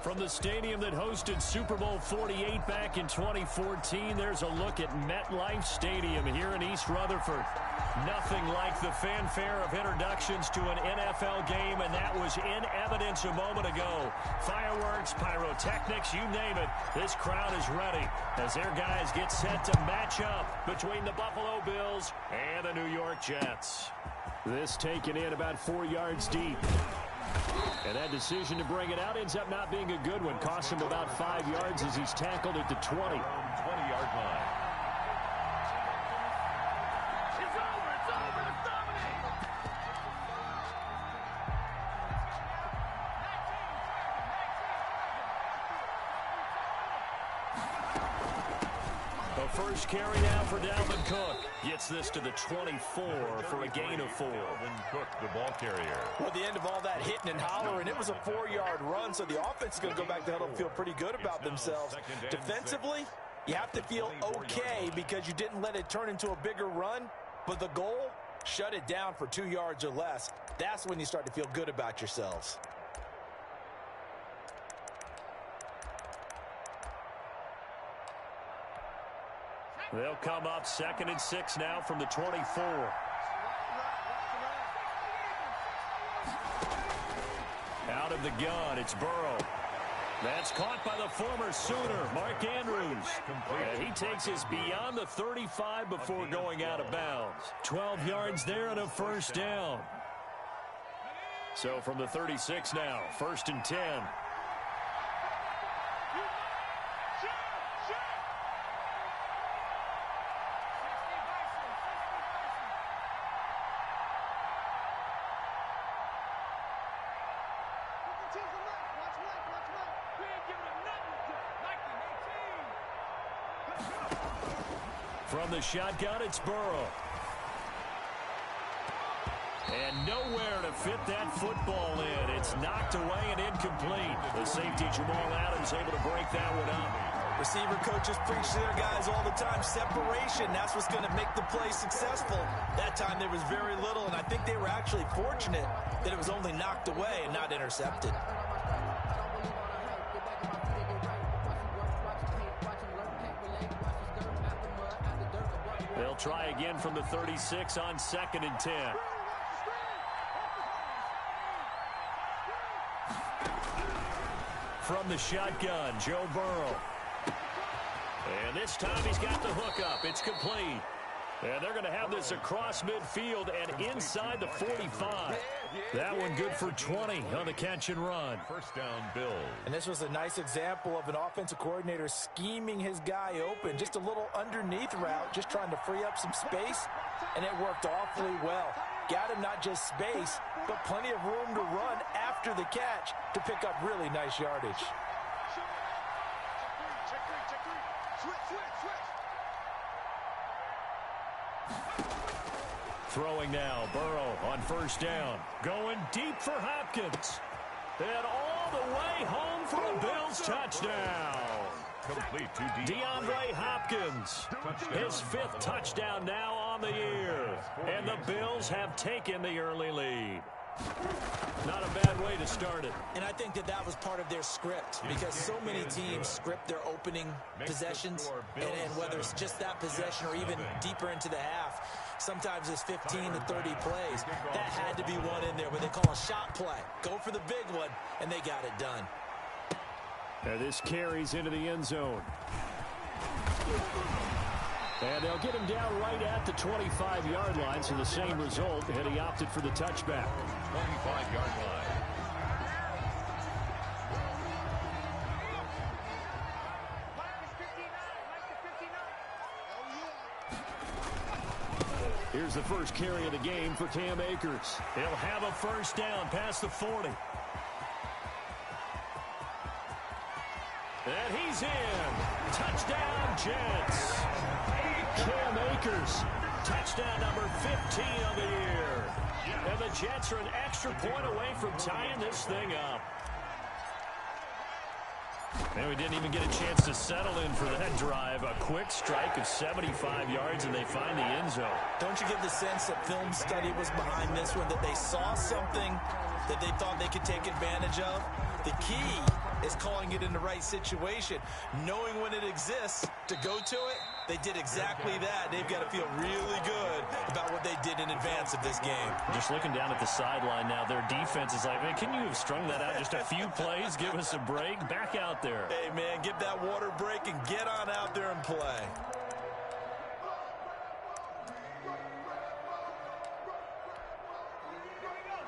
From the stadium that hosted Super Bowl 48 back in 2014, there's a look at MetLife Stadium here in East Rutherford. Nothing like the fanfare of introductions to an NFL game, and that was in evidence a moment ago. Fireworks, pyrotechnics, you name it. This crowd is ready as their guys get set to match up between the Buffalo Bills and the New York Jets. This taken in about 4 yards deep. And that decision to bring it out ends up not being a good one. Costs him about 5 yards as he's tackled at the 20. 20-yard line. It's over. It's over. It's dominating. The first carry now for Dalvin Cook. Gets this to the 24 for a gain of 4. Dalvin Cook, the ball carrier. Well, at the end of all that hitting and hollering, it was a 4-yard run, so the offense is going to go back to huddle and feel pretty good about themselves. Defensively, you have to feel okay because you didn't let it turn into a bigger run, but the goal, shut it down for 2 yards or less. That's when you start to feel good about yourselves. They'll come up 2nd and 6 now from the 24. Out of the gun, it's Burrow. That's caught by the former Sooner, Mark Andrews. And he takes us beyond the 35 before going out of bounds. 12 yards there and a first down. So from the 36 now, 1st and 10. From the shotgun, it's Burrow. And nowhere to fit that football in. It's knocked away and incomplete. The safety, Jamal Adams, able to break that one up. Receiver coaches preach to their guys all the time. Separation, that's what's going to make the play successful. That time there was very little, and I think they were actually fortunate that it was only knocked away and not intercepted. They'll try again from the 36 on 2nd and 10. From the shotgun, Joe Burrow. And this time he's got the hook up. It's complete. And they're going to have this across midfield and inside the 45. That one good for 20 on the catch and run. First down, Bills. And this was a nice example of an offensive coordinator scheming his guy open. Just a little underneath route, just trying to free up some space, and it worked awfully well. Got him not just space, but plenty of room to run after the catch to pick up really nice yardage. Throwing now, Burrow on 1st down. Going deep for Hopkins. And all the way home for a Bills touchdown. Complete to DeAndre Hopkins. His 5th touchdown now on the year. And the Bills have taken the early lead. Not a bad way to start it. And I think that was part of their script because so many teams script their opening possessions, and whether it's just that possession or even deeper into the half, sometimes it's 15 to 30 plays. That had to be one in there where they call a shot play. Go for the big one, and they got it done. And this carries into the end zone. And they'll get him down right at the 25-yard line, so the same result, and he opted for the touchback. 25-yard line. Here's the first carry of the game for Cam Akers. He'll have a first down past the 40. And he's in. Touchdown, Jets. Cam Akers, touchdown number 15 of the year. And the Jets are an extra point away from tying this thing up. And we didn't even get a chance to settle in for that drive. A quick strike of 75 yards, and they find the end zone. Don't you get the sense that film study was behind this one, that they saw something that they thought they could take advantage of? The key is calling it in the right situation. Knowing when it exists to go to it, they did exactly that. They've got to feel really good about what they did in advance of this game. Just looking down at the sideline now, their defense is like, man, can you have strung that out just a few plays? Give us a break. Back out there. Hey, man, give that water break and get on out there and play.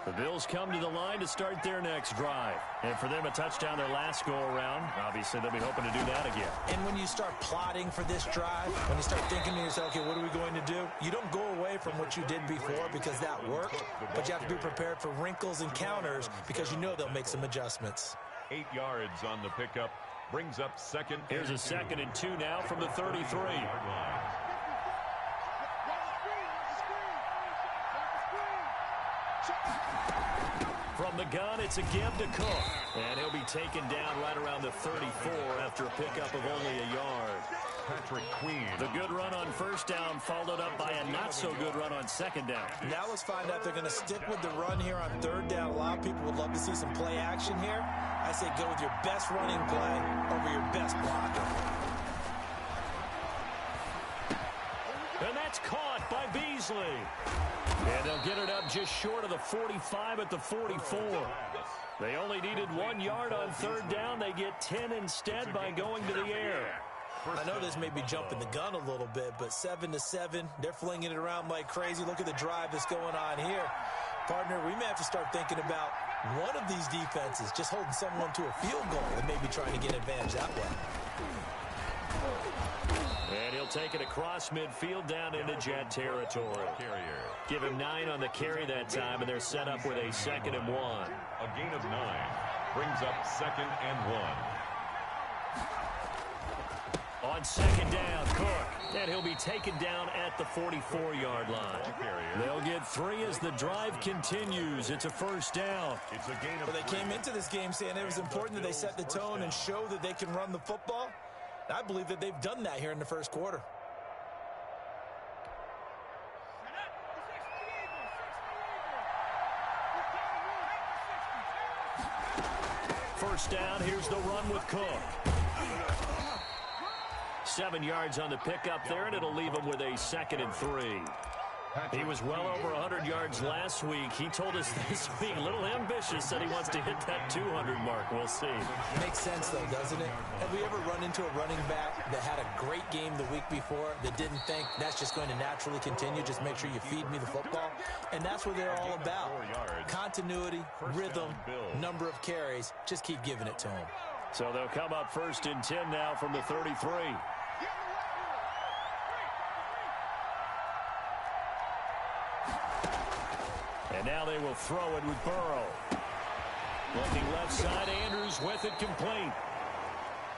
The Bills come to the line to start their next drive. And for them, a touchdown their last go-around. Obviously, they'll be hoping to do that again. And when you start plotting for this drive, when you start thinking to yourself, okay, what are we going to do? You don't go away from what you did before because that worked, but you have to be prepared for wrinkles and counters because you know they'll make some adjustments. 8 yards on the pickup. Brings up second. Here's a 2nd and 2 now from the 33. From the gun, it's a give to Cook. And he'll be taken down right around the 34 after a pickup of only a yard. Patrick Queen. The good run on first down followed up by a not-so-good run on second down. Now let's find out if they're going to stick with the run here on third down. A lot of people would love to see some play action here. I say go with your best running play over your best blocker. And that's caught by Beasley. And they'll get it up just short of the 45 at the 44. They only needed 1 yard on third down. They get 10 instead by going to the air. I know this may be jumping the gun a little bit, but 7-7, they're flinging it around like crazy. Look at the drive that's going on here. Partner, we may have to start thinking about one of these defenses just holding someone to a field goal and maybe trying to get advantage that way. And he'll take it across midfield down into Jet territory. Give him 9 on the carry that time, and they're set up with a 2nd and 1. A gain of 9 brings up 2nd and 1. On second down, Cook. And he'll be taken down at the 44-yard line. They'll get 3 as the drive continues. It's a first down. It's a gain of Well, they came into this game saying it was important that they set the tone and show that they can run the football. I believe that they've done that here in the first quarter. First down, here's the run with Cook. 7 yards on the pickup there, and it'll leave him with a 2nd and 3. He was well over 100 yards last week. He told us this week, a little ambitious, said he wants to hit that 200 mark. We'll see. Makes sense, though, doesn't it? Have we ever run into a running back that had a great game the week before that didn't think that's just going to naturally continue? Just make sure you feed me the football. And that's what they're all about. Continuity, rhythm, number of carries. Just keep giving it to them. So they'll come up 1st and 10 now from the 33. And now they will throw it with Burrow. Looking left side, Andrews with it complete.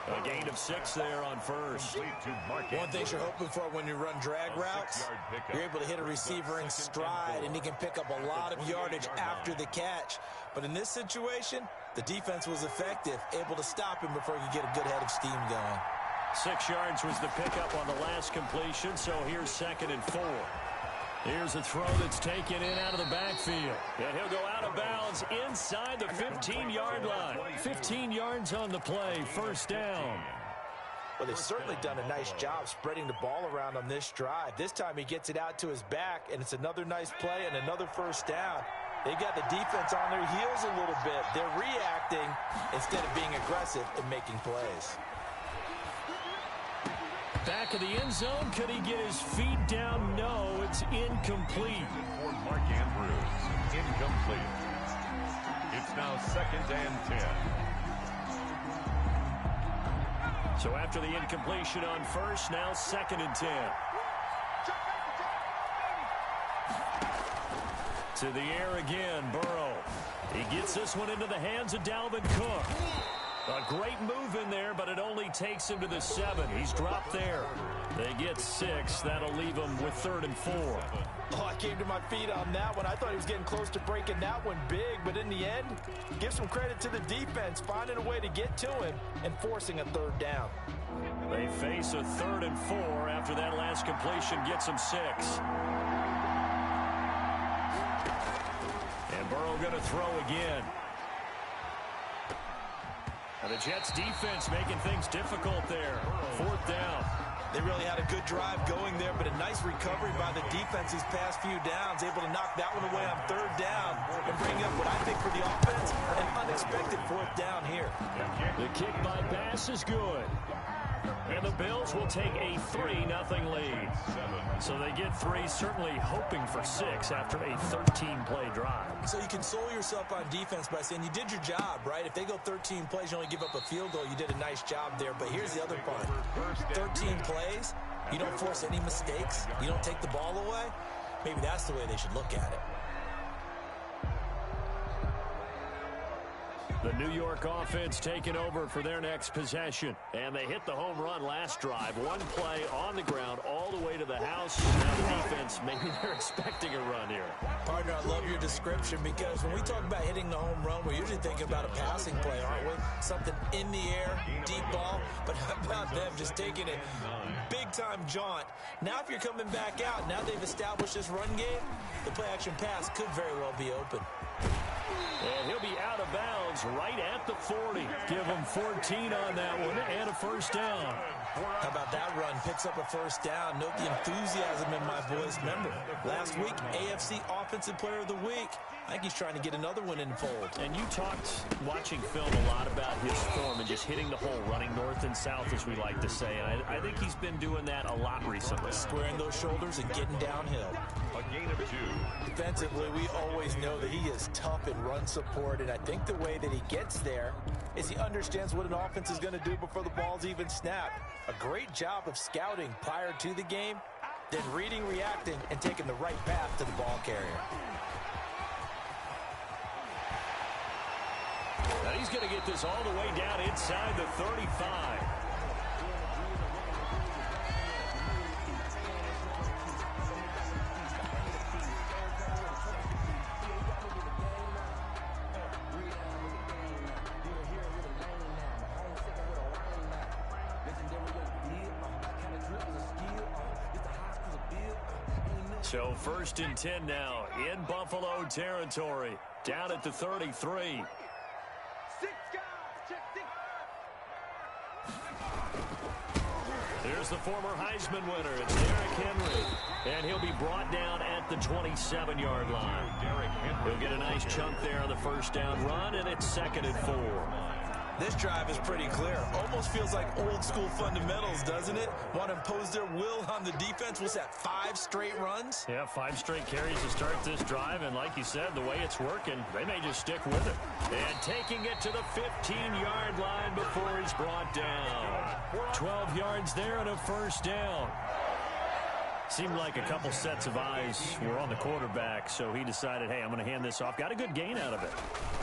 A gain of 6 there on first. One thing you're hoping for when you run drag routes, you're able to hit a receiver in stride, and he can pick up a lot of yardage after the catch. But in this situation, the defense was effective, able to stop him before he could get a good head of steam going. 6 yards was the pickup on the last completion, so here's 2nd and 4. Here's a throw that's taken in out of the backfield. And he'll go out of bounds inside the 15-yard line. 15 yards on the play, first down. Well, they've certainly done a nice job spreading the ball around on this drive. This time he gets it out to his back, and it's another nice play and another first down. They've got the defense on their heels a little bit. They're reacting instead of being aggressive and making plays. Back of the end zone. Could he get his feet down? No, it's incomplete. For Mark Andrews, incomplete. It's now 2nd and 10. So after the incompletion on first, now 2nd and 10. To the air again, Burrow. He gets this one into the hands of Dalvin Cook. A great move in there, but it only takes him to the 7. He's dropped there. They get 6. That'll leave him with 3rd and 4. Oh, I came to my feet on that one. I thought he was getting close to breaking that one big, but in the end, give some credit to the defense, finding a way to get to him and forcing a 3rd down. They face a 3rd and 4 after that last completion gets him 6. And Burrow going to throw again. And the Jets defense making things difficult there. 4th down. They really had a good drive going there, but a nice recovery by the defense these past few downs, able to knock that one away on 3rd down and bring up what I think for the offense, an unexpected 4th down here. The kick by pass is good. And the Bills will take a 3-0 lead. So they get 3, certainly hoping for 6 after a 13-play drive. So you console yourself on defense by saying you did your job, right? If they go 13 plays, you only give up a field goal, you did a nice job there. But here's the other part. 13 plays, you don't force any mistakes, you don't take the ball away. Maybe that's the way they should look at it. The New York offense taking over for their next possession. And they hit the home run last drive. 1 play on the ground all the way to the house. Now the defense, maybe they're expecting a run here. Partner, I love your description because when we talk about hitting the home run, we're usually thinking about a passing play, aren't we? Something in the air, deep ball. But how about them just taking a big-time jaunt? Now if you're coming back out, now they've established this run game, the play-action pass could very well be open. And he'll be out of bounds right at the 40. Give him 14 on that one and a 1st down. How about that run? Picks up a 1st down. Note the enthusiasm in my voice. Remember, last week, AFC Offensive Player of the Week. I think he's trying to get another one in the fold. And you talked, watching film, a lot about his form and just hitting the hole, running north and south, as we like to say. And I think he's been doing that a lot recently. Squaring those shoulders and getting downhill. A gain of 2. Defensively, we always know that he is tough in run support, and I think the way that he gets there is he understands what an offense is going to do before the ball's even snapped. A great job of scouting prior to the game, then reading, reacting, and taking the right path to the ball carrier. Now he's going to get this all the way down inside the 35. So 1st and 10 now in Buffalo territory, down at the 33. There's the former Heisman winner. It's Derrick Henry. And he'll be brought down at the 27-yard line. He'll get a nice chunk there on the 1st down run, and it's 2nd and 4. This drive is pretty clear. Almost feels like old school fundamentals, doesn't it? Want to impose their will on the defense. Was that 5 straight runs? Yeah, 5 straight carries to start this drive. And like you said, the way it's working, they may just stick with it. And taking it to the 15-yard line before he's brought down. 12 yards there and a 1st down. Seemed like a couple sets of eyes were on the quarterback, so he decided, hey, I'm going to hand this off. Got a good gain out of it.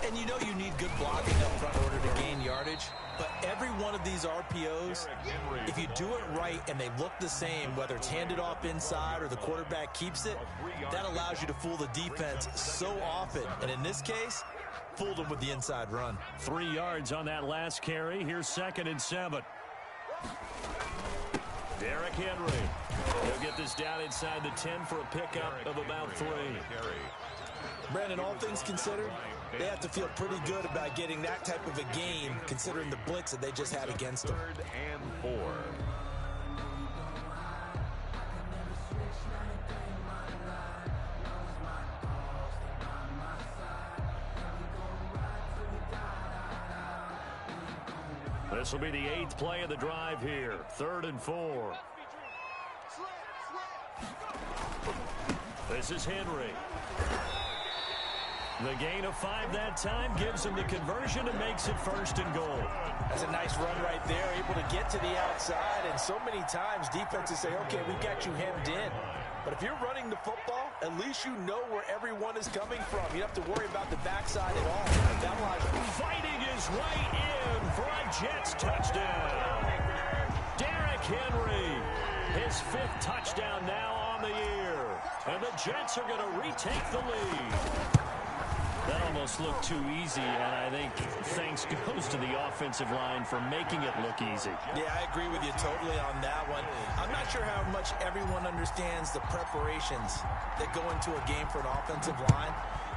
And you know you need good blocking up front in order to gain yardage. But every one of these RPOs, if you do it right and they look the same, whether it's handed off inside or the quarterback keeps it, that allows you to fool the defense so often. And in this case, fooled them with the inside run. 3 yards on that last carry. Here's 2nd and 7. Derrick Henry. He'll get this down inside the 10 for a pickup of about 3. Brandon, all things considered, they have to feel pretty good about getting that type of a gain, considering the blitz that they just had against them. 3rd and 4. This will be the 8th play of the drive here. 3rd and 4. This is Henry. The gain of 5 that time gives him the conversion and makes it 1st and goal. That's a nice run right there, able to get to the outside. And so many times defenses say, okay, we got you hemmed in. But if you're running the football, at least you know where everyone is coming from. You don't have to worry about the backside at all. That fighting his way in for a Jets touchdown. Derrick Henry, his 5th touchdown now on the year. And the Jets are going to retake the lead. That almost looked too easy, and I think thanks goes to the offensive line for making it look easy. Yeah, I agree with you totally on that one. I'm not sure how much everyone understands the preparations that go into a game for an offensive line.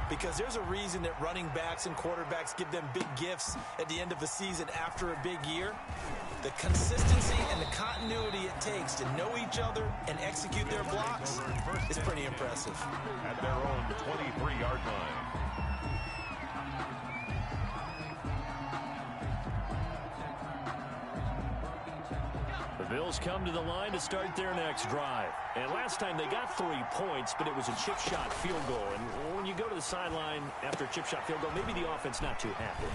because there's a reason that running backs and quarterbacks give them big gifts at the end of the season after a big year. The consistency and the continuity it takes to know each other and execute their blocks is pretty impressive. At their own 23-yard line. The Bills come to the line to start their next drive. And last time they got 3 points, but it was a chip shot field goal. And when you go to the sideline after a chip shot field goal, maybe the offense not too happy.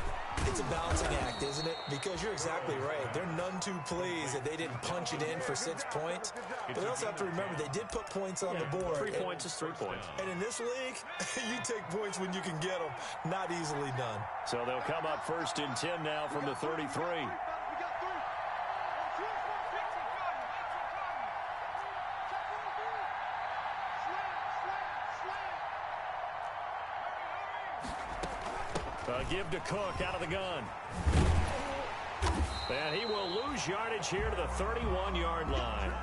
It's a balancing act, isn't it? Because you're exactly right. They're none too pleased that they didn't punch it in for 6 points. But they also have to remember they did put points on the board. 3 points is 3 points. And in this league, you take points when you can get them. Not easily done. So they'll come up 1st and 10 now from the 33. Give to Cook out of the gun. And he will lose yardage here to the 31-yard line.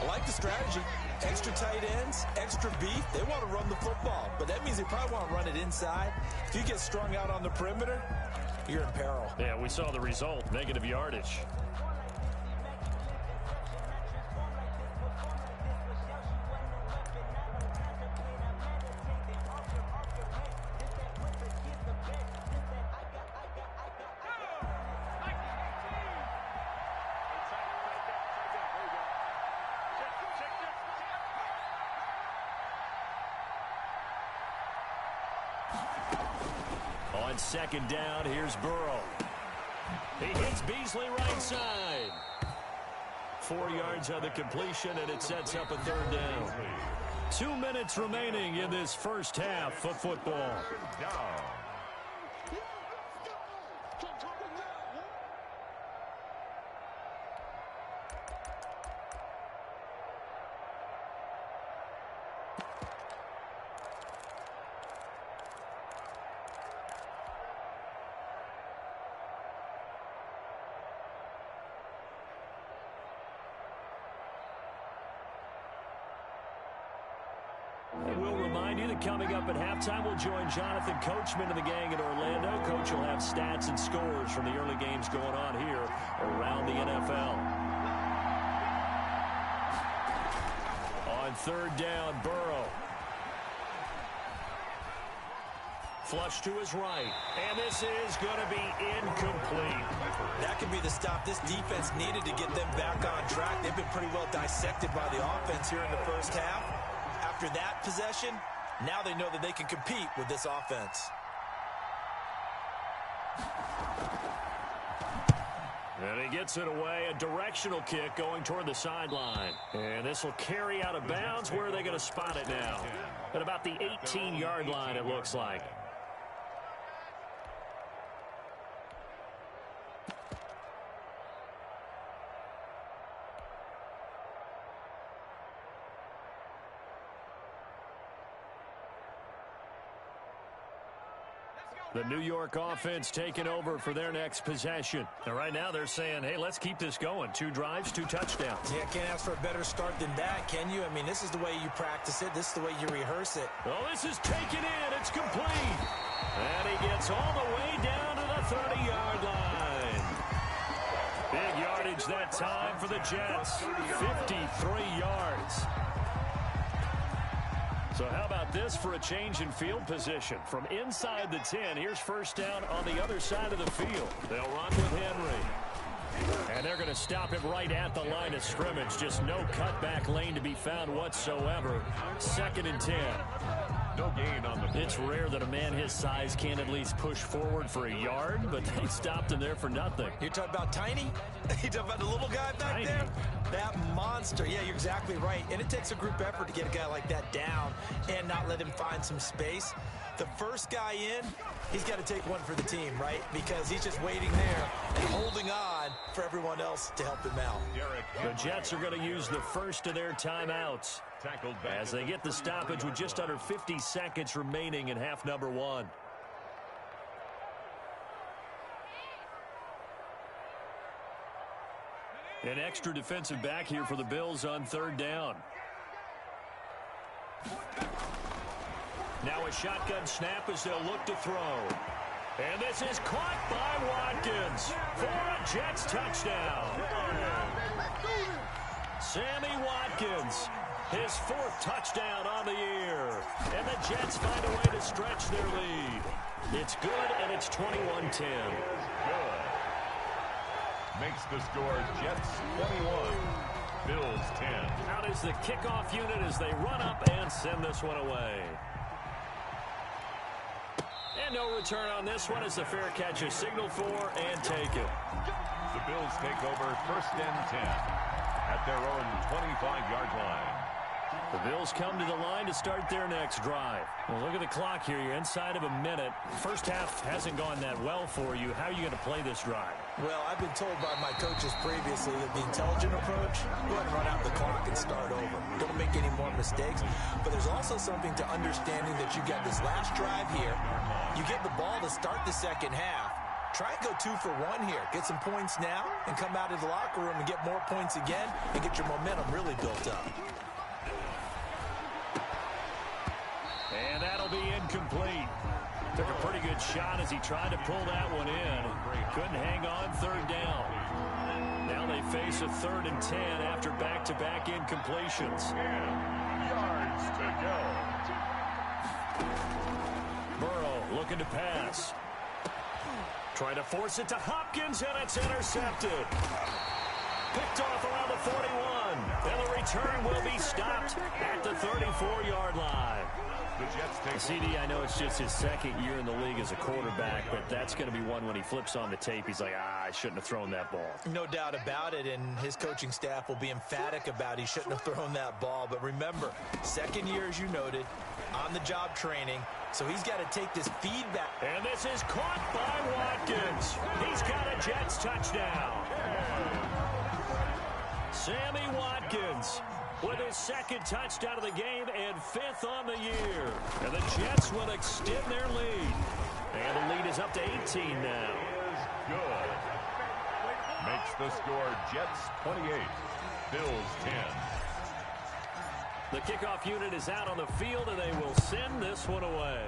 I like the strategy. Extra tight ends, extra beef. They want to run the football, but that means they probably want to run it inside. If you get strung out on the perimeter, you're in peril. Yeah, we saw the result, negative yardage. On 2nd down, here's Burrow. He hits Beasley right side. 4 yards on the completion, and it sets up a 3rd down. 2 minutes remaining in this first half of football. We'll remind you that coming up at halftime, we'll join Jonathan Coachman and the gang in Orlando. Coach will have stats and scores from the early games going on here around the NFL. On 3rd down, Burrow. Flush to his right. And this is going to be incomplete. That could be the stop this defense needed to get them back on track. They've been pretty well dissected by the offense here in the first half. After that possession, now they know that they can compete with this offense. And he gets it away, a directional kick going toward the sideline. And this will carry out of bounds. Where are they going to spot it now? At about the 18-yard line, it looks like. The New York offense taking over for their next possession. And right now they're saying, hey, let's keep this going. 2 drives, 2 touchdowns. Yeah, can't ask for a better start than that, can you? I mean, this is the way you practice it. This is the way you rehearse it. Well, this is taken in. It's complete. And he gets all the way down to the 30-yard line. Big yardage that time for the Jets. 53 yards. So how about this for a change in field position? From inside the 10, here's 1st down on the other side of the field. They'll run with Henry. And they're going to stop him right at the line of scrimmage. Just no cutback lane to be found whatsoever. 2nd and 10. No gain on the play. It's rare that a man his size can't at least push forward for a yard, but they stopped him there for nothing. You're talking about Tiny? You're talking about the little guy back there? That monster. Yeah, you're exactly right. And it takes a group effort to get a guy like that down and not let him find some space. The first guy in, he's got to take one for the team, right? Because he's just waiting there and holding on for everyone else to help him out. The Jets are going to use the first of their timeouts as they get the stoppage with just under 50 seconds remaining in half number 1. An extra defensive back here for the Bills on 3rd down. Now a shotgun snap as they'll look to throw. And this is caught by Watkins for a Jets touchdown. Sammy Watkins, his 4th touchdown on the year. And the Jets find a way to stretch their lead. It's good, and it's 21-10. Good. Makes the score Jets 21, Bills 10. Out is the kickoff unit as they run up and send this one away. And no return on this one as the fair catch is signaled for and taken. The Bills take over 1st and 10 at their own 25-yard line. The Bills come to the line to start their next drive. Well, look at the clock here. You're inside of a minute. First half hasn't gone that well for you. How are you going to play this drive? Well, I've been told by my coaches previously that the intelligent approach, go ahead and run out the clock and start over. Don't make any more mistakes. But there's also something to understanding that you got this last drive here. You get the ball to start the second half. Try and go 2 for 1 here. Get some points now and come out of the locker room and get more points again and get your momentum really built up. And that'll be incomplete. Took a pretty good shot as he tried to pull that one in. Couldn't hang on 3rd down. Now they face a 3rd and 10 after back-to-back incompletions. 10 yards to go. Burrow looking to pass. Trying to force it to Hopkins, and it's intercepted. Picked off around the 41. And the return will be stopped at the 34-yard line. The Jets take CD, I know it's just his 2nd year in the league as a quarterback, but that's going to be one when he flips on the tape. He's like, I shouldn't have thrown that ball. No doubt about it, and his coaching staff will be emphatic about he shouldn't have thrown that ball. But remember, 2nd year, as you noted, on-the-job training, so he's got to take this feedback. And this is caught by Watkins. He's got a Jets touchdown. Sammy Watkins with his 2nd touchdown of the game and 5th on the year. And the Jets will extend their lead. And the lead is up to 18 now. is good. Makes the score Jets 28, Bills 10. The kickoff unit is out on the field, and they will send this one away.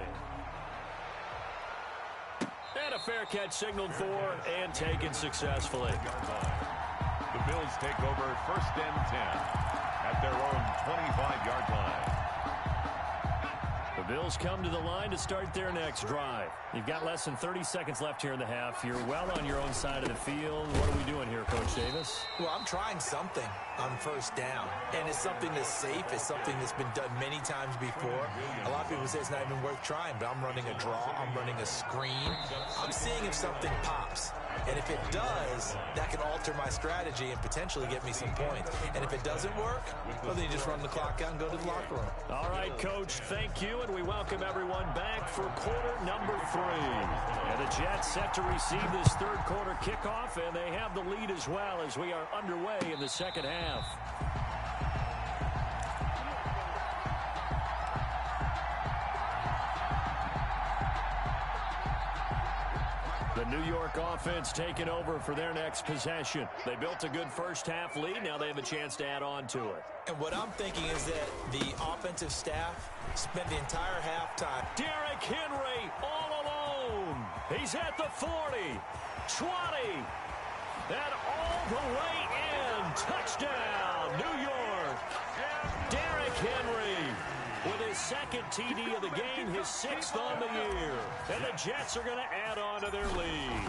And a fair catch signaled for and taken successfully. The Bills take over 1st and 10 at their own 25-yard line. The Bills come to the line to start their next drive. You've got less than 30 seconds left here in the half. You're well on your own side of the field. What are we doing here, Coach Davis? Well, I'm trying something on 1st down, and it's something that's safe. It's something that's been done many times before. A lot of people say it's not even worth trying, but I'm running a draw. I'm running a screen. I'm seeing if something pops. And if it does, that can alter my strategy and potentially get me some points. And if it doesn't work, well, then you just run the clock out and go to the locker room. All right, Coach, thank you, and we welcome everyone back for quarter number 3. And the Jets set to receive this 3rd quarter kickoff, and they have the lead as well as we are underway in the 2nd half. The New York offense taking over for their next possession. They built a good first half lead. Now they have a chance to add on to it. And what I'm thinking is that the offensive staff spent the entire halftime. Derrick Henry all alone. He's at the 40, 20, and all the way in. Touchdown, New York. Derrick Henry with his 2nd TD of the game, his 6th on the year. And the Jets are going to add on to their lead.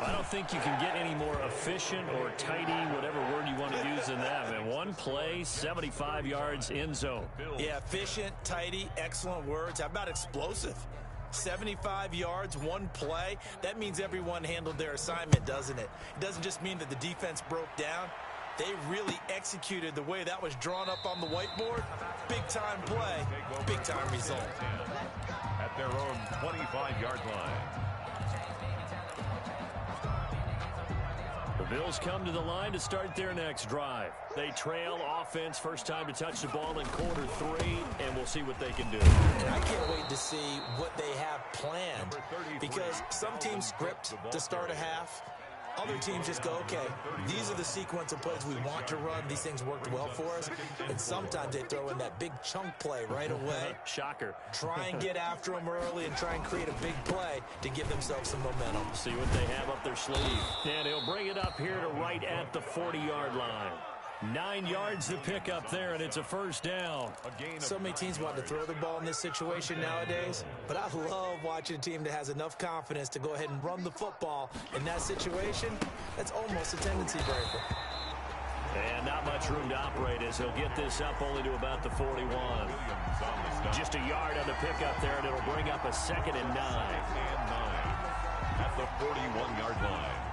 I don't think you can get any more efficient or tidy, whatever word you want to use in that. I mean, one play, 75 yards in zone. Yeah, efficient, tidy, excellent words. How about explosive? 75 yards, one play. That means everyone handled their assignment, doesn't it? It doesn't just mean that the defense broke down. They really executed the way that was drawn up on the whiteboard. Big-time play, big-time result. At their own 25-yard line. The Bills come to the line to start their next drive. They trail offense, first time to touch the ball in quarter 3, and we'll see what they can do. And I can't wait to see what they have planned, because some teams script to start a half. Other teams just go, okay, these are the sequence of plays we want to run. These things worked well for us. And sometimes they throw in that big chunk play right away. Shocker. Try and get after them early and try and create a big play to give themselves some momentum. See what they have up their sleeve. And he'll bring it up here to right at the 40-yard line. 9 yards to pick up there, and it's a first down. So many teams want to throw the ball in this situation nowadays, but I love watching a team that has enough confidence to go ahead and run the football. In that situation, that's almost a tendency breaker. And not much room to operate as he'll get this up only to about the 41. Just a yard on the pickup there, and it'll bring up a 2nd and 9. At the 41-yard line.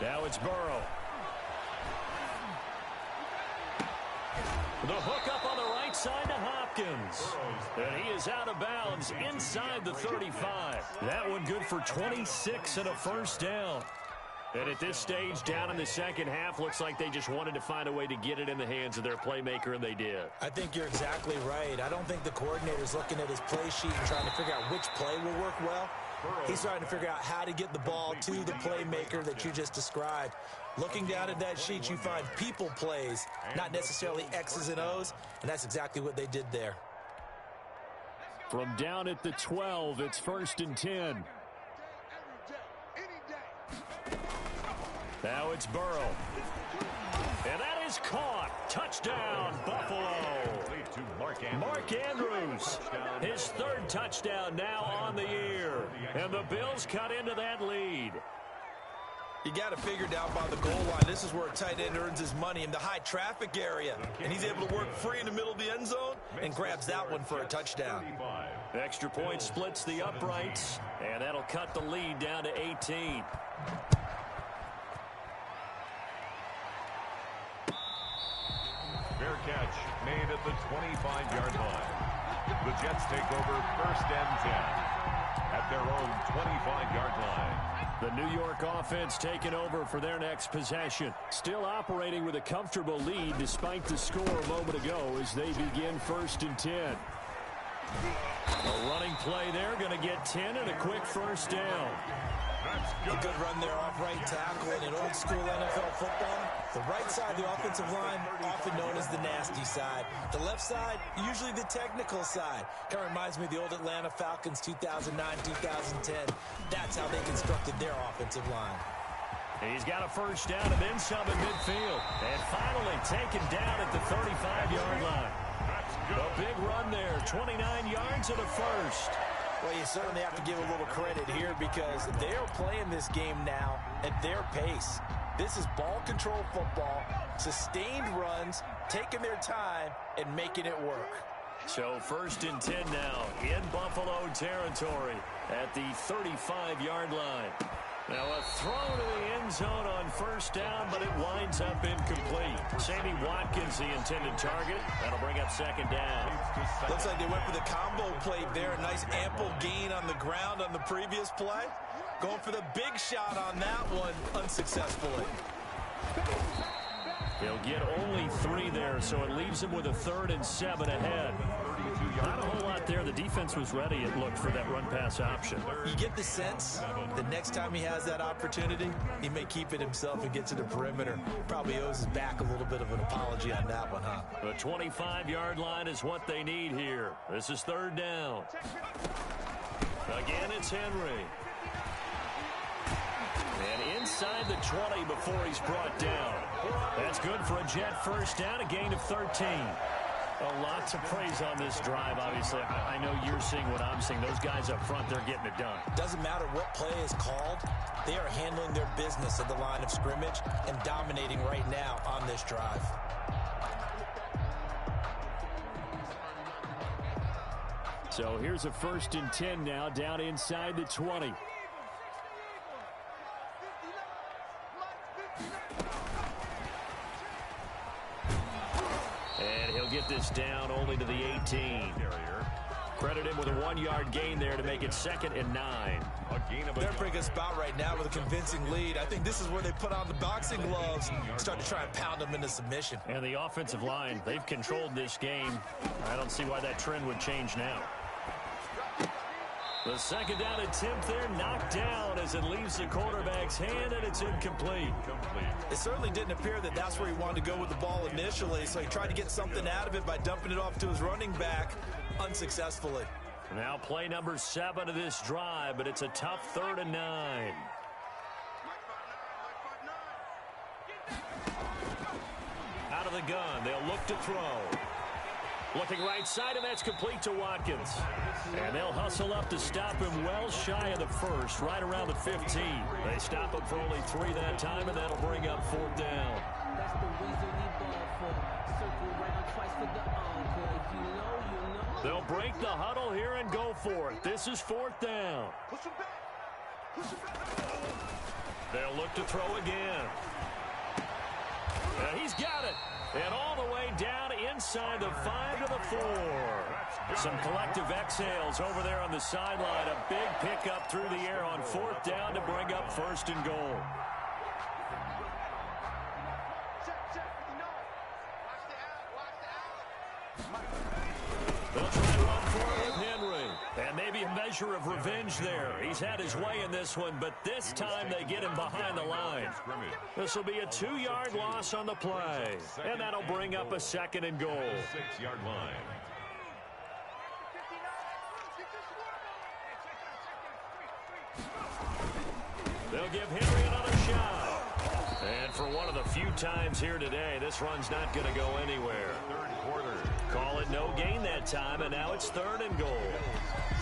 Now it's Burrow. The hook up on the right side to Hopkins. And he is out of bounds inside the 35. That one good for 26 and a first down. And at this stage, down in the second half, looks like they just wanted to find a way to get it in the hands of their playmaker, and they did. I think you're exactly right. I don't think the coordinator's looking at his play sheet and trying to figure out which play will work well. He's trying to figure out how to get the ball to the playmaker that you just described. Looking down at that sheet, you find people plays, not necessarily X's and O's, and that's exactly what they did there. From down at the 12, it's 1st and 10. Now it's Burrow. And that is caught. Touchdown, Buffalo. Mark Andrews, his 3rd touchdown now on the year. And the Bills cut into that lead. You got to figure down by the goal line. This is where a tight end earns his money in the high traffic area. And he's able to work free in the middle of the end zone and grabs that one for a touchdown. Extra point splits the uprights, and that'll cut the lead down to 18. Fair catch made at the 25-yard line. The Jets take over 1st and 10 at their own 25-yard line. The New York offense taking over for their next possession. Still operating with a comfortable lead despite the score a moment ago as they begin 1st and 10. A running play there, going to get 10 and a quick first down. A good run there off right tackle in an old school NFL football. The right side of the offensive line, often known as the nasty side. The left side, usually the technical side. Kind of reminds me of the old Atlanta Falcons 2009-2010. That's how they constructed their offensive line. He's got a first down and then some in midfield. And finally taken down at the 35-yard line. A big run there, 29 yards and a first. Well, you certainly have to give a little credit here because they're playing this game now at their pace. This is ball control football, sustained runs, taking their time, and making it work. So 1st and 10 now in Buffalo territory at the 35-yard line. Now a throw to the end zone on first down, but it winds up incomplete. Sammy Watkins, the intended target. That'll bring up 2nd down. Looks like they went for the combo play there. A nice ample gain on the ground on the previous play. Going for the big shot on that one unsuccessfully. He'll get only 3 there, so it leaves him with a 3rd and 7 ahead. Not a whole lot there. The defense was ready, it looked, for that run-pass option. You get the sense the next time he has that opportunity, he may keep it himself and get to the perimeter. Probably owes his back a little bit of an apology on that one, huh? The 25-yard line is what they need here. This is 3rd down. Again, it's Henry. And inside the 20 before he's brought down. That's good for a Jet first down, a gain of 13. A lot to praise on this drive, obviously. I know you're seeing what I'm seeing. Those guys up front, they're getting it done. Doesn't matter what play is called. They are handling their business at the line of scrimmage and dominating right now on this drive. So here's a 1st and 10 now down inside the 20. And he'll get this down only to the 18. Credit him with a 1-yard gain there to make it 2nd and 9. They're in a pretty good spot right now with a convincing lead. I think this is where they put on the boxing gloves, start to try and pound them into submission. And the offensive line, they've controlled this game. I don't see why that trend would change now. The second down attempt there knocked down as it leaves the quarterback's hand, and it's incomplete. It certainly didn't appear that that's where he wanted to go with the ball initially, so he tried to get something out of it by dumping it off to his running back unsuccessfully. Now play number 7 of this drive, but it's a tough 3rd and 9. Out of the gun, they'll look to throw. Looking right side, and that's complete to Watkins. And they'll hustle up to stop him well shy of the first, right around the 15. They stop him for only 3 that time, and that'll bring up 4th down. That's the reason we ball for. Circle round twice for the encore. If you know, you know. They'll break the huddle here and go for it. This is 4th down. They'll look to throw again. And he's got it. And all the way down inside the 5 to the 4. Some collective exhales over there on the sideline. A big pickup through the air on 4th down to bring up 1st and goal. They'll try to run for it with Henry. And maybe a measure of revenge there. He's had his way in this one, but this time they get him behind the line. This will be a 2-yard loss on the play. And that'll bring up a 2nd and goal. 6-yard line. They'll give Henry another shot. And for one of the few times here today, this run's not going to go anywhere. 3rd quarter. Call it no gain that time, and now it's 3rd and goal.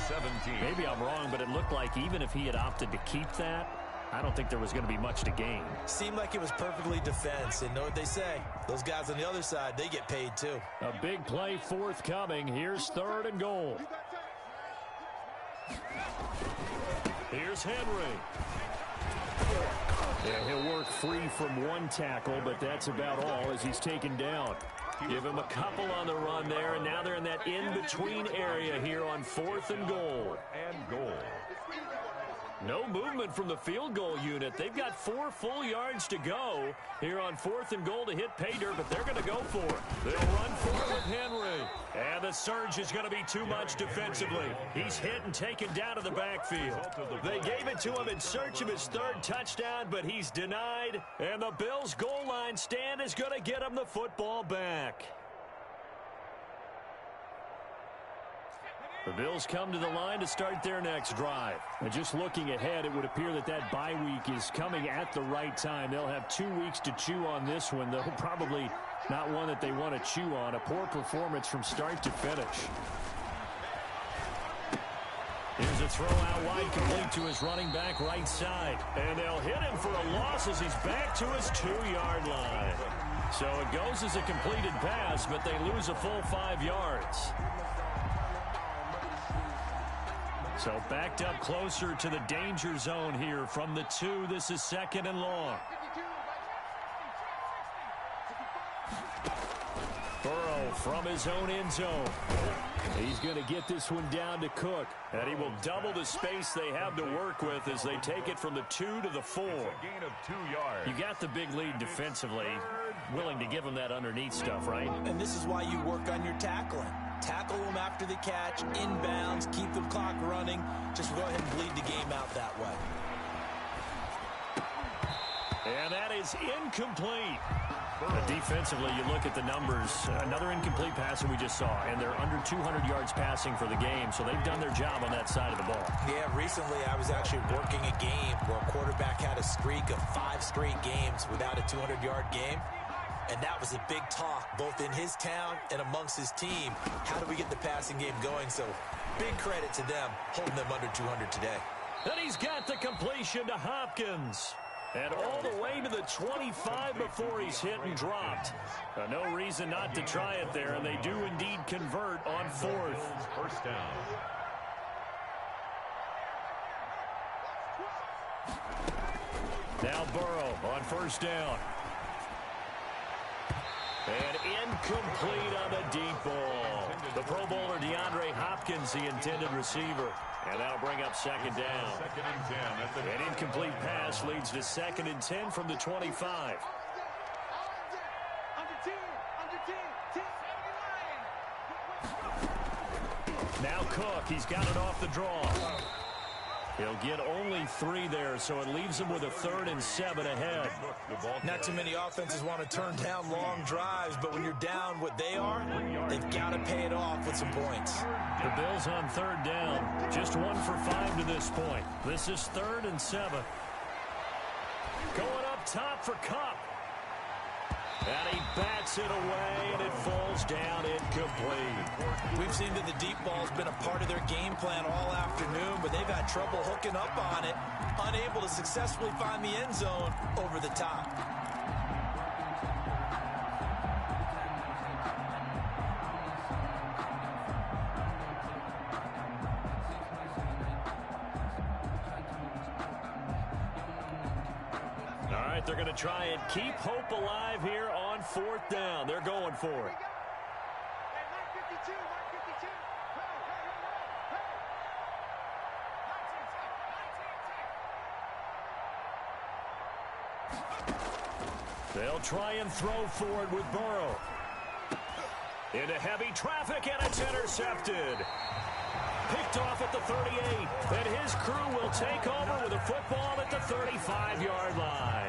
17. Maybe I'm wrong, but it looked like even if he had opted to keep that, I don't think there was going to be much to gain. Seemed like it was perfectly defense, and know what they say. Those guys on the other side, they get paid too. A big play forthcoming. Here's 3rd and goal. Here's Henry. Yeah, he'll work free from one tackle, but that's about all as he's taken down. Give him a couple on the run there, and now they're in that in-between area here on 4th and goal. And goal. No movement from the field goal unit. They've got 4 full yards to go here on 4th and goal to hit pay dirt, but they're going to go for it. They'll run for it with Henry. And the surge is going to be too much defensively. He's hit and taken down to the backfield. They gave it to him in search of his 3rd touchdown, but he's denied. And the Bills' goal line stand is going to get him the football back. The Bills come to the line to start their next drive. And just looking ahead, it would appear that that bye week is coming at the right time. They'll have 2 weeks to chew on this one, though probably not one that they want to chew on. A poor performance from start to finish. Here's a throw out wide, complete to his running back right side. And they'll hit him for a loss as he's back to his 2-yard line. So it goes as a completed pass, but they lose a full 5 yards. So backed up closer to the danger zone here from the 2. This is 2nd and long. Burrow from his own end zone. He's going to get this one down to Cook. And he will double the space they have to work with as they take it from the 2 to the 4. It's a gain of 2 yards. You got the big lead defensively. Willing to give him that underneath stuff, right? And this is why you work on your tackling. Tackle them after the catch, inbounds, keep the clock running. Just go ahead and bleed the game out that way. And that is incomplete. Defensively, you look at the numbers. Another incomplete pass that we just saw, and they're under 200 yards passing for the game, so they've done their job on that side of the ball. Yeah, recently I was actually working a game where a quarterback had a streak of 5 straight games without a 200-yard game. And that was a big talk, both in his town and amongst his team. How do we get the passing game going? So big credit to them, holding them under 200 today. And he's got the completion to Hopkins. And all the way to the 25 before he's hit and dropped. No reason not to try it there, and they do indeed convert on 4th. First down. Now Burrow on 1st down. And incomplete on the deep ball. The Pro Bowler DeAndre Hopkins, the intended receiver. And that'll bring up 2nd down. 2nd and 10. An incomplete pass leads to 2nd and 10 from the 25. Now Cook, he's got it off the draw. He'll get only 3 there, so it leaves him with a 3rd and 7 ahead. Not too many offenses want to turn down long drives, but when you're down what they are, they've got to pay it off with some points. The Bills on 3rd down. Just 1 for 5 to this point. This is 3rd and 7. Going up top for Kupp. And he bats it away, and it falls down incomplete. We've seen that the deep ball's been a part of their game plan all afternoon, but they've had trouble hooking up on it, unable to successfully find the end zone over the top. They're going to try and keep hope alive here on 4th down. They're going for it. They'll try and throw forward with Burrow. Into heavy traffic, and it's intercepted. Picked off at the 38, and his crew will take over with a football at the 35-yard line.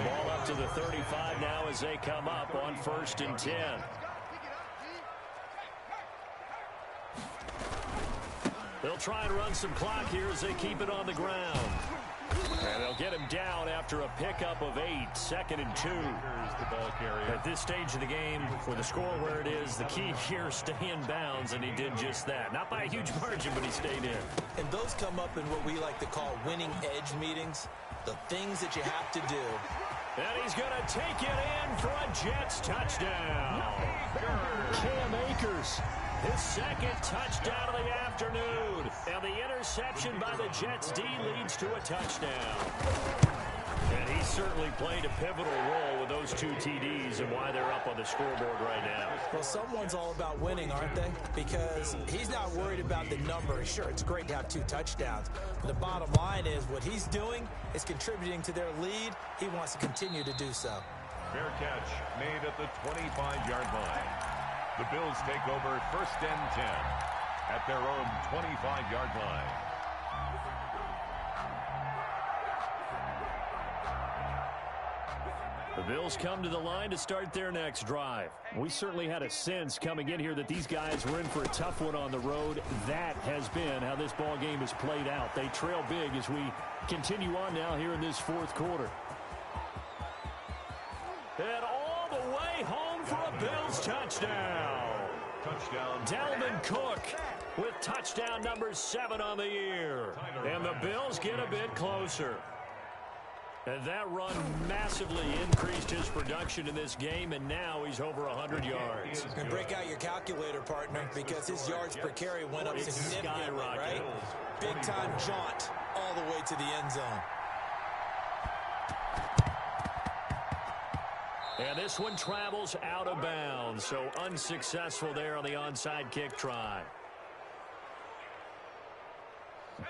Ball up to the 35 now as they come up on 1st and 10. They'll try and run some clock here as they keep it on the ground. And they'll get him down after a pickup of 8, 2nd and 2. At this stage of the game, with the score where it is, the key here, stay in bounds, and he did just that. Not by a huge margin, but he stayed in. And those come up in what we like to call winning edge meetings, the things that you have to do. And he's going to take it in for a Jets touchdown. Cam Akers, his 2nd touchdown of the afternoon. And the interception by the Jets D leads to a touchdown. And he certainly played a pivotal role with those 2 TDs and why they're up on the scoreboard right now. Well, someone's all about winning, aren't they? Because he's not worried about the number. Sure, it's great to have 2 touchdowns. The bottom line is what he's doing is contributing to their lead. He wants to continue to do so. Fair catch made at the 25-yard line. The Bills take over 1st and 10 at their own 25-yard line. The Bills come to the line to start their next drive. We certainly had a sense coming in here that these guys were in for a tough one on the road. That has been how this ball game has played out. They trail big as we continue on now here in this 4th quarter. And all the way home for a Bills touchdown. Dalvin Cook with touchdown number 7 on the year. And the Bills get a bit closer. And that run massively increased his production in this game, and now he's over 100 yards. And break out your calculator, partner, because his yards per carry went up significantly, right? Big-time jaunt all the way to the end zone. And this one travels out of bounds, so unsuccessful there on the onside kick try.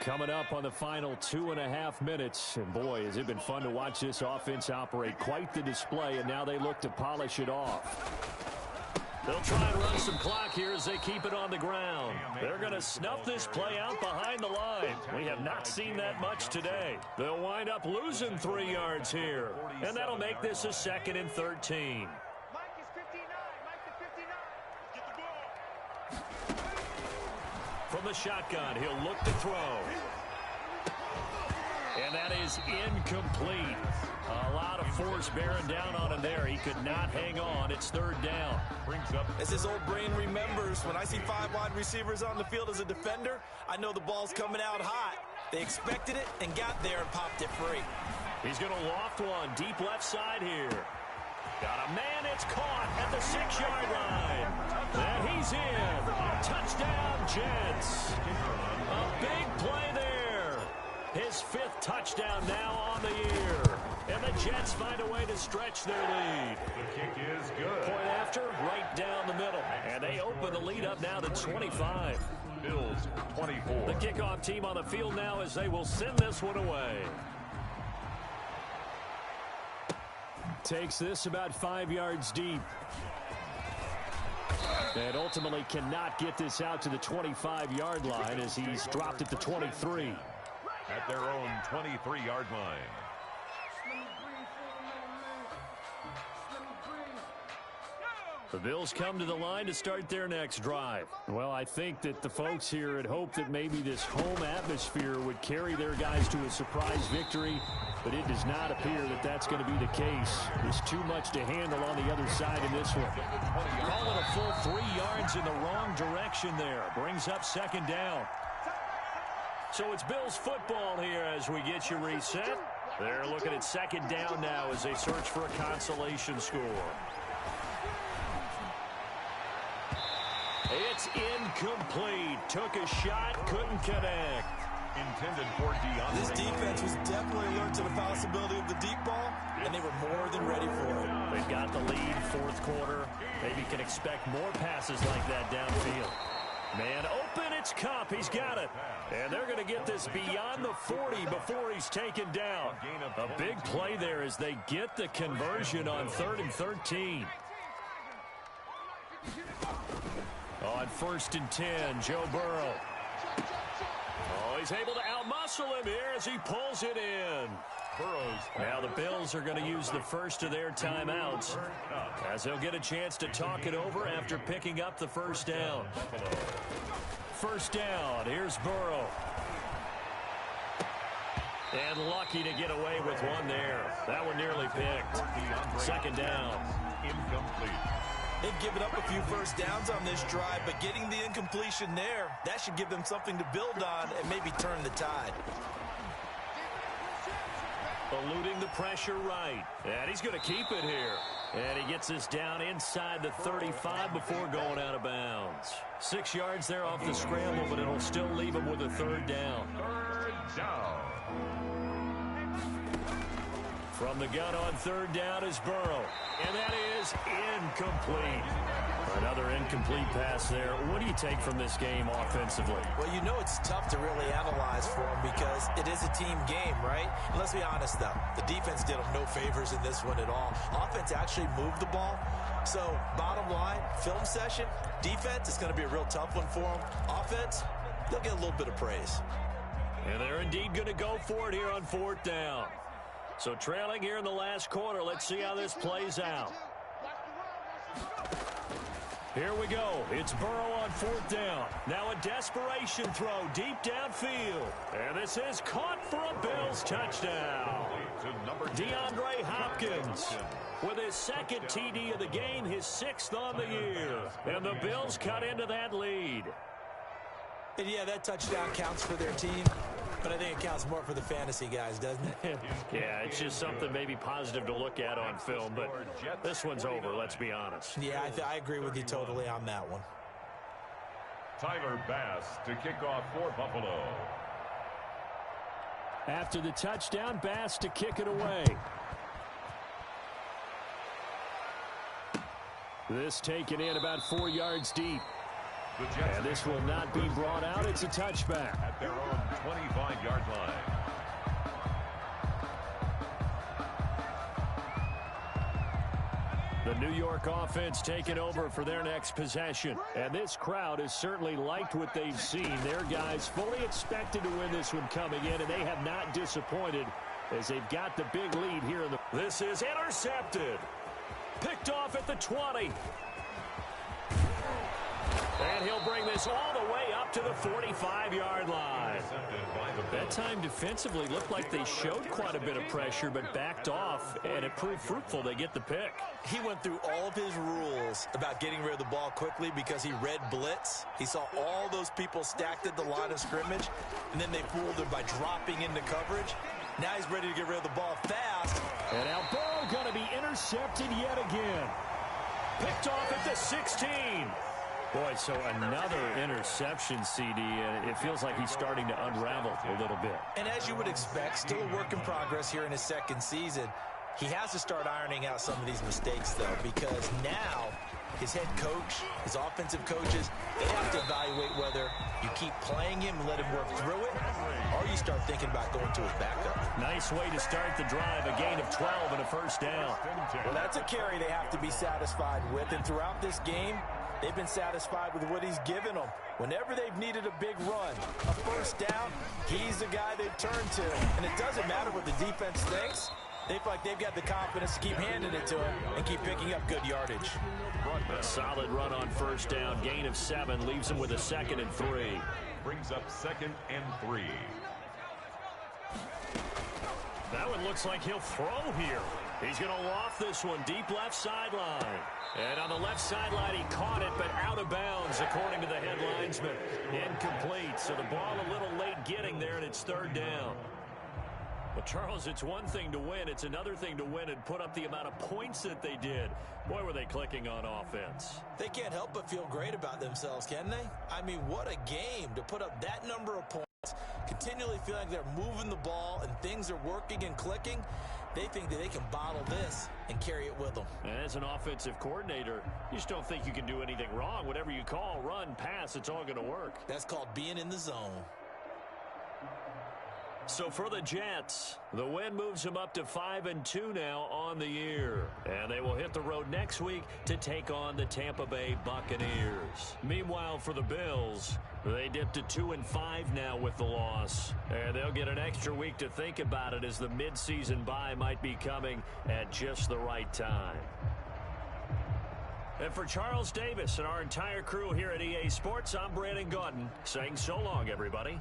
Coming up on the final 2.5 minutes. And boy, has it been fun to watch this offense operate. Quite the display, and now they look to polish it off. They'll try and run some clock here as they keep it on the ground. They're going to snuff this play out behind the line. We have not seen that much today. They'll wind up losing 3 yards here. And that'll make this a 2nd and 13. From the shotgun, he'll look to throw. And that is incomplete. A lot of force bearing down on him there. He could not hang on. It's 3rd down. As his old brain remembers, when I see 5 wide receivers on the field as a defender, I know the ball's coming out hot. They expected it and got there and popped it free. He's going to loft one deep left side here. Got a man, it's caught at the 6-yard line. And he's in. Touchdown, Jets. A big play there. His 5th touchdown now on the year. And the Jets find a way to stretch their lead. The kick is good. Point after, right down the middle. And they open the lead up now to 25. Bills 24. The kickoff team on the field now as they will send this one away. Takes this about 5 yards deep. And ultimately cannot get this out to the 25-yard line as he's dropped at the 23. At their own 23-yard line. The Bills come to the line to start their next drive. Well, I think that the folks here had hoped that maybe this home atmosphere would carry their guys to a surprise victory, but it does not appear that that's going to be the case. There's too much to handle on the other side in this one. Call it a full 3 yards in the wrong direction there. Brings up second down. So it's Bills football here as we get you reset. They're looking at second down now as they search for a consolation score. It's incomplete. Took a shot, couldn't connect. Intended for DeAndre. This defense was definitely alert to the possibility of the deep ball, and they were more than ready for it. They've got the lead, fourth quarter. Maybe can expect more passes like that downfield. Man open, it's Kupp. He's got it. And they're going to get this beyond the 40 before he's taken down. A big play there as they get the conversion on 3rd and 13. On 1st and 10, Joe Burrow. Oh, he's able to outmuscle him here as he pulls it in. Now the Bills are going to use the first of their timeouts as they'll get a chance to talk it over after picking up the first down. First down, here's Burrow. And lucky to get away with one there. That one nearly picked. Second down. Incomplete. They've given up a few first downs on this drive, but getting the incompletion there, that should give them something to build on and maybe turn the tide. Eluding the pressure right. And he's going to keep it here. And he gets this down inside the 35 before going out of bounds. 6 yards there off the scramble, but it'll still leave him with a third down. Third down. From the gun on third down is Burrow. And that is incomplete. Another incomplete pass there. What do you take from this game offensively? Well, you know it's tough to really analyze for them because it is a team game, right? And let's be honest, though. The defense did them no favors in this one at all. Offense actually moved the ball. So, bottom line, film session, defense is going to be a real tough one for them. Offense, they'll get a little bit of praise. And they're indeed going to go for it here on fourth down. So trailing here in the last quarter. Let's see how this plays out. Here we go. It's Burrow on fourth down. Now a desperation throw deep downfield. And this is caught for a Bills touchdown. DeAndre Hopkins with his second TD of the game, his 6th on the year. And the Bills cut into that lead. And yeah, that touchdown counts for their team. But I think it counts more for the fantasy guys, doesn't it? Yeah, it's just something maybe positive to look at on film, but this one's over, let's be honest. Yeah, I agree with you totally on that one. Tyler Bass to kick off for Buffalo. After the touchdown, Bass to kick it away. This taken in about 4 yards deep. And this will not be brought out. It's a touchback. At their own 25-yard line. The New York offense taking over for their next possession. And this crowd has certainly liked what they've seen. Their guys fully expected to win this one coming in, and they have not disappointed as they've got the big lead here. This is intercepted. Picked off at the 20. And he'll bring this all the way up to the 45-yard line. That time defensively looked like they showed quite a bit of pressure but backed off, and it proved fruitful. They get the pick. He went through all of his rules about getting rid of the ball quickly because he read blitz. He saw all those people stacked at the line of scrimmage, and then they fooled him by dropping into coverage. Now he's ready to get rid of the ball fast. And now Burrow going to be intercepted yet again. Picked off at the 16. Boy, so another interception, CD, and it feels like he's starting to unravel a little bit. And as you would expect, still a work in progress here in his second season. He has to start ironing out some of these mistakes, though, because now his head coach, his offensive coaches, they have to evaluate whether you keep playing him and let him work through it, or you start thinking about going to his backup. Nice way to start the drive, a gain of 12 and a first down. Well, that's a carry they have to be satisfied with, and throughout this game, they've been satisfied with what he's given them. Whenever they've needed a big run, a first down, he's the guy they've turned to. And it doesn't matter what the defense thinks. They feel like they've got the confidence to keep handing it to him and keep picking up good yardage. A solid run on first down. Gain of 7 leaves him with a 2nd and 3. Brings up 2nd and 3. That one looks like he'll throw here. He's going to loft this one deep left sideline. And on the left sideline, he caught it, but out of bounds, according to the head linesman. Incomplete. So the ball a little late getting there, and it's 3rd down. Well, Charles, it's one thing to win. It's another thing to win and put up the amount of points that they did. Boy, were they clicking on offense. They can't help but feel great about themselves, can they? I mean, what a game to put up that number of points, continually feeling like they're moving the ball and things are working and clicking. They think that they can bottle this and carry it with them. And as an offensive coordinator, you just don't think you can do anything wrong. Whatever you call, run, pass, it's all going to work. That's called being in the zone. So for the Jets, the win moves them up to 5-2 now on the year. And they will hit the road next week to take on the Tampa Bay Buccaneers. Meanwhile, for the Bills, they dip to 2-5 now with the loss. And they'll get an extra week to think about it, as the midseason bye might be coming at just the right time. And for Charles Davis and our entire crew here at EA Sports, I'm Brandon Gaudin saying so long, everybody.